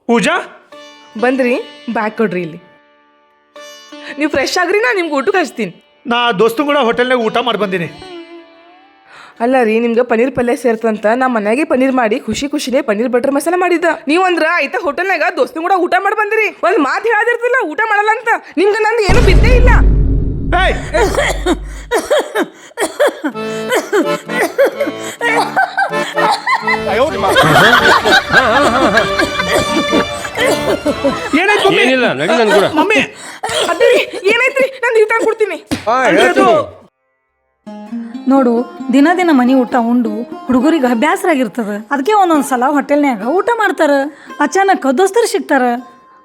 ಪೂಜಾ ಬಂದ್ರಿ ಬ್ಯಾಗ್ ಕೊಡ್ರಿ ಇಲ್ಲಿ. ನೀವು ಫ್ರೆಶ್ ಆಗ್ರಿ, ನಾ ನಿಮ್ಗೆ ಊಟಕ್ಕೆ ಹಚ್ತೀನಿ. ನಾ ದೋಸ್ತು ಕೂಡ ಹೋಟೆಲ್ನಾಗ ಊಟ ಮಾಡಿ ಬಂದೀನಿ. ಅಲ್ಲ ರೀ, ನಿಮ್ಗೆ ಪನ್ನೀರ್ ಪಲ್ಯ ಸೇರ್ತಂತ ನಾ ಮನ್ಯಾಗೆ ಪನ್ನೀರ್ ಮಾಡಿ ಖುಷಿನೇ ಪನ್ನೀರ್ ಬಟರ್ ಮಸಾಲ ಮಾಡಿದ್ದ. ನೀವು ಅಂದ್ರ ಆಯ್ತಾ ಹೋಟೆಲ್ನಾಗ ದೋಸ್ತು ಕೂಡ ಊಟ ಮಾಡಿ ಬಂದಿರಿ. ಒಂದು ಮಾತು ಹೇಳದಿರ್ತಿಲ್ಲ ಊಟ ಮಾಡಲ್ಲ ಅಂತ. ನಿಮ್ಗೆ ನಂದು ಏನು ಬಿದ್ದೇ ಇಲ್ಲ. ಏನಿಲ್ಲ ನಡಿ ನನ್ ಕೂಡ. ಮಮ್ಮಿ ಅದ್ರಿ ಏನೈತ್ರಿ, ನಾನು ನೀವು ಕೊಡ್ತೀನಿ. ನೋಡು, ದಿನ ಮನೆ ಊಟ ಉಂಡು ಹುಡುಗರಿಗೆ ಅಭ್ಯಾಸರಾಗಿರ್ತದ. ಅದಕ್ಕೆ ಒಂದೊಂದ್ಸಲ ಹೋಟೆಲ್ನ್ಯಾಗ ಊಟ ಮಾಡ್ತಾರ. ಅಚಾನಕ್ ದೋಸ್ತರು ಸಿಗ್ತಾರ,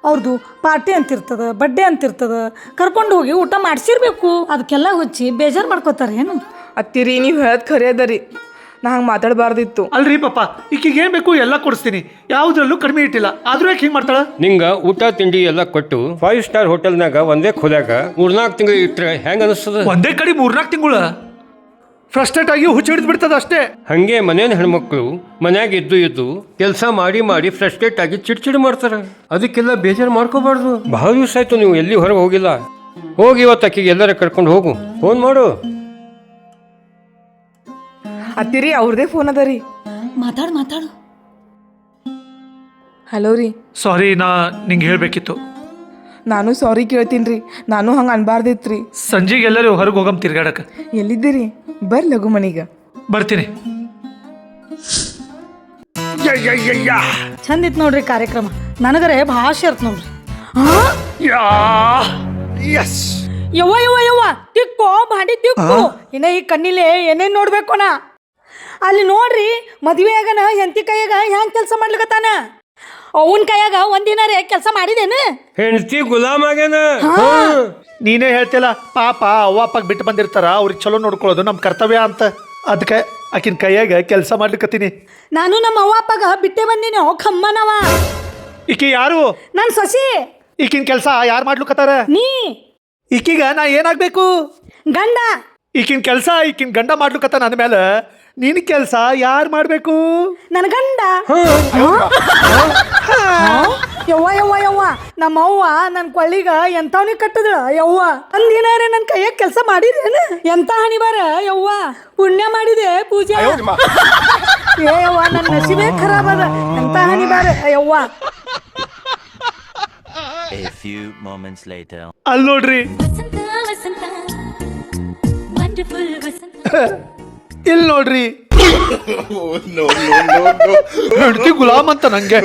ಅವ್ರದ್ದು ಪಾರ್ಟಿ ಅಂತಿರ್ತದ, ಬಡ್ಡೆ ಅಂತಿರ್ತದ, ಕರ್ಕೊಂಡು ಹೋಗಿ ಊಟ ಮಾಡಿಸಿರ್ಬೇಕು. ಅದಕ್ಕೆಲ್ಲ ಹುಚ್ಚಿ ಬೇಜಾರು ಮಾಡ್ಕೋತಾರ ಏನು? ಅತ್ತಿರಿ, ನೀವು ಹೇಳೋದು ಖರೆ ಅದರಿ. ನಾ ಹಂಗೆ ಮಾತಾಡಬಾರ್ದಿತ್ತು. ಅಲ್ರಿ ಪಾಪ, ಈಕಿಗೆ ಏನ್ ಬೇಕು ಎಲ್ಲ ಕೊಡಿಸ್ತೀನಿ, ಯಾವುದ್ರಲ್ಲೂ ಕಡಿಮೆ ಇಟ್ಟಿಲ್ಲ. ಆದ್ರೂ ಯಾಕೆ ಹಿಂಗೆ ಮಾಡ್ತಾಳ? ನಿಂಗ ಊಟ ತಿಂಡಿ ಎಲ್ಲ ಕೊಟ್ಟು 5 ಸ್ಟಾರ್ ಹೋಟೆಲ್ನಾಗ ಒಂದೇ ಖೋಲ್ಯಾಗ 3-4 ತಿಂಗಳು ಇಟ್ರೆ ಹೆಂಗ ಅನಿಸ್ತದ? ಒಂದೇ ಕಡೆ 3-4 ತಿಂಗಳ ಫ್ರಸ್ಟ್ರೇಟ್ ಆಗಿ ಹುಚ್ಚ ಹಿಡಿದು ಬಿಡ್ತದ ಅಷ್ಟೇ. ಹಂಗೆ ಮನೇನ ಹೆಣ್ಮಕ್ಳು ಮನ್ಯಾಗ ಇದ್ದು ಕೆಲಸ ಮಾಡಿ ಫ್ರಸ್ಟ್ರೇಟ್ ಆಗಿ ಚಿಡ್ಚಿಡ್ ಮಾಡ್ತಾರ. ಅದಕ್ಕೆಲ್ಲ ಬೇಜಾರು ಮಾಡ್ಕೋಬಾರ್ದು. ಬಹಳ ದಿವಸ ಆಯ್ತು ನೀವು ಎಲ್ಲಿ ಹೊರಗೆ ಹೋಗಿಲ್ಲ. ಹೋಗಿ ಇವತ್ತು ಆಕಿಗೆ ಎಲ್ಲರ ಕರ್ಕೊಂಡು ಹೋಗು. ಫೋನ್ ಮಾಡು. ಅತ್ತಿರಿ, ಅವ್ರದೇ ಫೋನ್ ಅದ ರೀ. ಮಾತಾಡು. ಹಲೋ ರೀ. ಸಾರಿ, ನಾ ನಿಂಗೆ ಹೇಳ್ಬೇಕಿತ್ತು. ನಾನು ಸಾರಿ ಕೇಳ್ತೀನಿ ರೀ. ನಾನು ಹಂಗೆ ಅನ್ಬಾರ್ದಿತ್ರಿ. ಸಂಜೆಗೆ ಎಲ್ಲರೂ ಹೊರಗೆ ಹೋಗಮ್ ತಿರ್ಗಾಡಕ. ಎಲ್ಲಿದ್ದೀರಿ? ಬರ್ರಿ ಲಘು ಮನೀಗ. ಬರ್ತೀನಿ. ಚಂದ ಇತ್ತು ನೋಡ್ರಿ ಕಾರ್ಯಕ್ರಮ. ನನಗರೆ ಭಾಷೆ ಇರ್ತ ನೋಡ್ರಿ. ಯವ್ವ ತಿಕ್ಕೋ ಬಾಂಡಿ ತಿಕ್ಕು. ಇನ್ನ ಈ ಕಣ್ಣಿಲೆ ಏನೇನ್ ನೋಡ್ಬೇಕು ನಾ. ಅಲ್ಲಿ ನೋಡ್ರಿ, ಮದ್ವೆ ಆಗನ ಹೆಂಡತಿ ಕೈಯಾಗ ಹೆಂಗ್ ಕೆಲಸ ಮಾಡ್ಲಿಕತ್ತಾನ. ಅವನ್ ಕೈಯಾಗ ಒಂದಿನಾರೇ ಕೆಲಸ ಮಾಡಿದೇನು? ಹೆಂಡತಿ ಗುಲಾಮ್ ಆಗ್ಯಾನ. ನೀನೇ ಹೇಳ್ತಿಲ್ಲ, ಪಾಪ ಅವ್ವ ಅಪ್ಪಾಗ ಬಿಟ್ಟು ಬಂದಿರ್ತಾರ, ಅವ್ರಿಗೆ ಚಲೋ ನೋಡ್ಕೊಳ್ಳೋದು ನಮ್ಮ ಕರ್ತವ್ಯ ಅಂತ. ಅದಕ್ಕೆ ಆಕಿನ ಕೈಯಾಗ ಕೆಲಸ ಮಾಡ್ಲಿಕತ್ತೀನಿ. ನಾನು ನಮ್ಮ ಅವ್ವ ಅಪ್ಪಗ ಬಿಟ್ಟೆ ಬಂದಿನಿ. ಖಮ್ಮನವ. ಈಕಿ ಯಾರು? ನನ್ ಸೊಸಿ. ಈಕಿನ ಕೆಲಸ ಯಾರು ಮಾಡ್ಲಿಕತ್ತಾರ? ನೀ. ಈಕಿಗ ನಾ ಏನಾಗ್ಬೇಕು? ಗಂಡ. ಈಕಿನ ಕೆಲಸ ಈಕಿನ ಗಂಡ ಮಾಡ್ಲಿಕತ್ತ. ನನ್ನ ಮೇಲೆ ನಿನ್ ಕೆಲಸ ಯಾರು ಮಾಡ್ಬೇಕು? ನನ್ ಗಂಡ. ಯವ್ವ ನಮ್ಮ ಅವ್ವ ನನ್ ಕೊಳ್ಳಿಗ ಎಂತವನಿ ಕಟ್ಟದ. ಯವ್ವ ಒಂದಿನಾರೇ ನನ್ ಕೈಯಾಗ ಕೆಲಸ ಮಾಡಿದೇನ? ಎಂತ ಹಣಿ ಬಾರ ಯವ್ವ. ಪುಣ್ಯ ಮಾಡಿದೆ ಪೂಜೆ. ಏ ಯವ್ವ, ನನ್ನ ನಸೀಬೇ ಖರಾಬ್ ಅದ. ಎಂತ ಹಣಿ ಬಾರ ಯವ್ವ. A few moments later. ಅಲ್ಲಿ ನೋಡ್ರಿ, ಇಲ್ಲಿ ನೋಡ್ರಿ, ಹೆಂಡತಿ ಗುಲಾಮ್ ಅಂತ ನಂಗೆ.